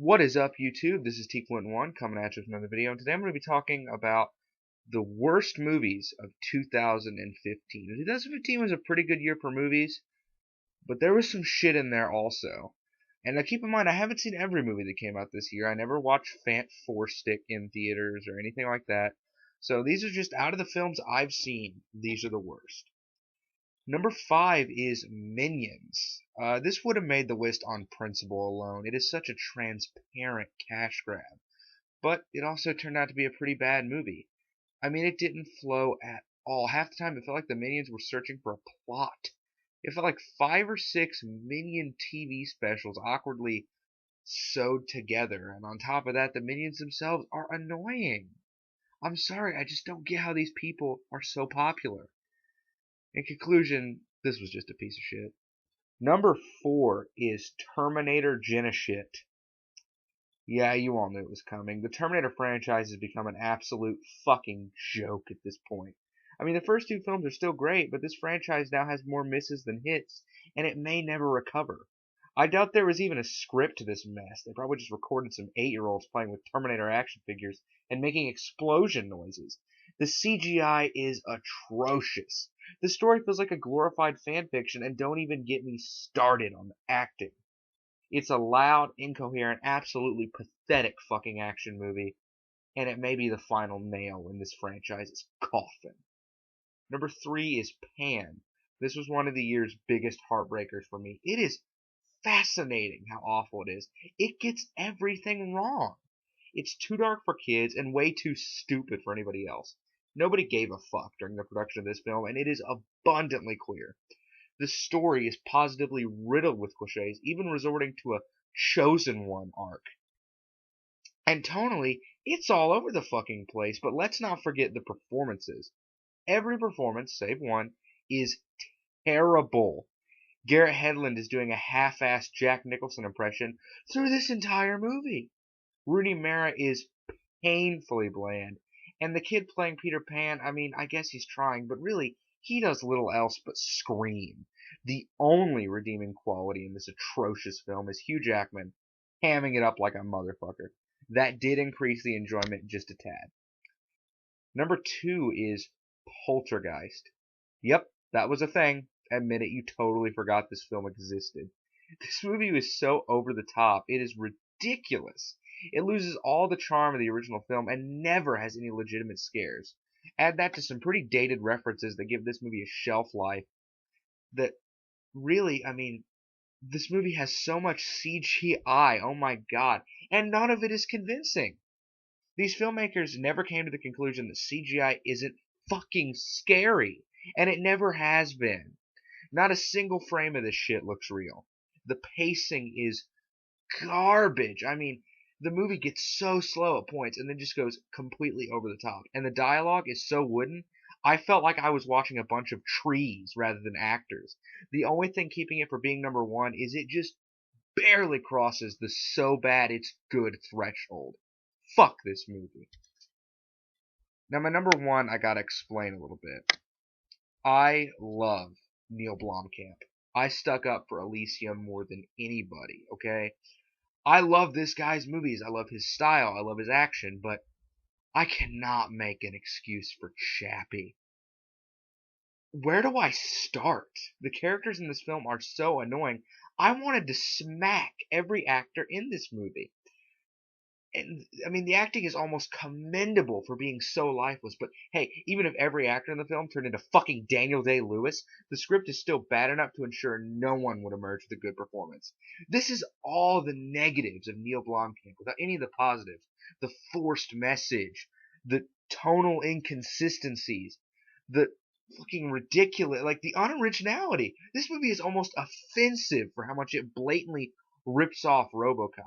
What is up, YouTube? This is TFlint1 coming at you with another video, and today I'm going to be talking about the worst movies of 2015. 2015 was a pretty good year for movies, but there was some shit in there also. And now keep in mind, I haven't seen every movie that came out this year. I never watched Fant 4 Stick in theaters or anything like that. So these are just out of the films I've seen, these are the worst. Number 5 is Minions. This would have made the list on principle alone. It is such a transparent cash grab. But it also turned out to be a pretty bad movie. I mean, it didn't flow at all. Half the time, it felt like the Minions were searching for a plot. It felt like 5 or 6 Minion TV specials awkwardly sewed together. And on top of that, the Minions themselves are annoying. I'm sorry, I just don't get how these people are so popular. In conclusion, this was just a piece of shit. Number 4 is Terminator Genisshit. Yeah, you all knew it was coming. The Terminator franchise has become an absolute fucking joke at this point. I mean, the first 2 films are still great, but this franchise now has more misses than hits, and it may never recover. I doubt there was even a script to this mess. They probably just recorded some 8-year-olds playing with Terminator action figures and making explosion noises. The CGI is atrocious. The story feels like a glorified fanfiction, and don't even get me started on the acting. It's a loud, incoherent, absolutely pathetic fucking action movie, and it may be the final nail in this franchise's coffin. Number 3 is Pan. This was one of the year's biggest heartbreakers for me. It is fascinating how awful it is. It gets everything wrong. It's too dark for kids and way too stupid for anybody else. Nobody gave a fuck during the production of this film, and it is abundantly clear. The story is positively riddled with cliches, even resorting to a chosen one arc. And tonally, it's all over the fucking place, but let's not forget the performances. Every performance, save one, is terrible. Garrett Hedlund is doing a half-assed Jack Nicholson impression through this entire movie. Rooney Mara is painfully bland. And the kid playing Peter Pan, I mean, I guess he's trying, but really, he does little else but scream. The only redeeming quality in this atrocious film is Hugh Jackman hamming it up like a motherfucker. That did increase the enjoyment just a tad. Number 2 is Poltergeist. Yep, that was a thing. Admit it, you totally forgot this film existed. This movie was so over the top, it is ridiculous. It loses all the charm of the original film and never has any legitimate scares. Add that to some pretty dated references that give this movie a shelf life that really, I mean, this movie has so much CGI, oh my god, and none of it is convincing. These filmmakers never came to the conclusion that CGI isn't fucking scary, and it never has been. Not a single frame of this shit looks real. The pacing is garbage. I mean, the movie gets so slow at points and then just goes completely over the top. And the dialogue is so wooden, I felt like I was watching a bunch of trees rather than actors. The only thing keeping it from being number 1 is it just barely crosses the so bad it's good threshold. Fuck this movie. Now, my number 1, I gotta explain a little bit. I love Neil Blomkamp. I stuck up for Elysium more than anybody, okay? I love this guy's movies. I love his style. I love his action, but I cannot make an excuse for Chappie. Where do I start? The characters in this film are so annoying. I wanted to smack every actor in this movie. And I mean, the acting is almost commendable for being so lifeless. But hey, even if every actor in the film turned into fucking Daniel Day-Lewis, the script is still bad enough to ensure no one would emerge with a good performance. This is all the negatives of Neil Blomkamp without any of the positives. The forced message, the tonal inconsistencies, the fucking ridiculous, like the unoriginality. This movie is almost offensive for how much it blatantly rips off RoboCop.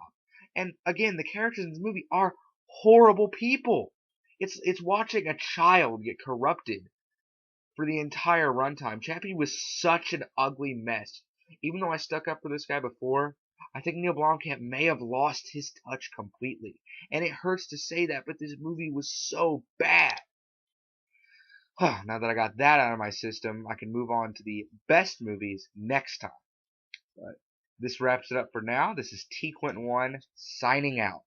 And again, the characters in this movie are horrible people. It's watching a child get corrupted for the entire runtime. Chappie was such an ugly mess. Even though I stuck up for this guy before, I think Neil Blomkamp may have lost his touch completely. And it hurts to say that, but this movie was so bad. Now that I got that out of my system, I can move on to the best movies next time. But This wraps it up for now. This is T Quentin 1 signing out.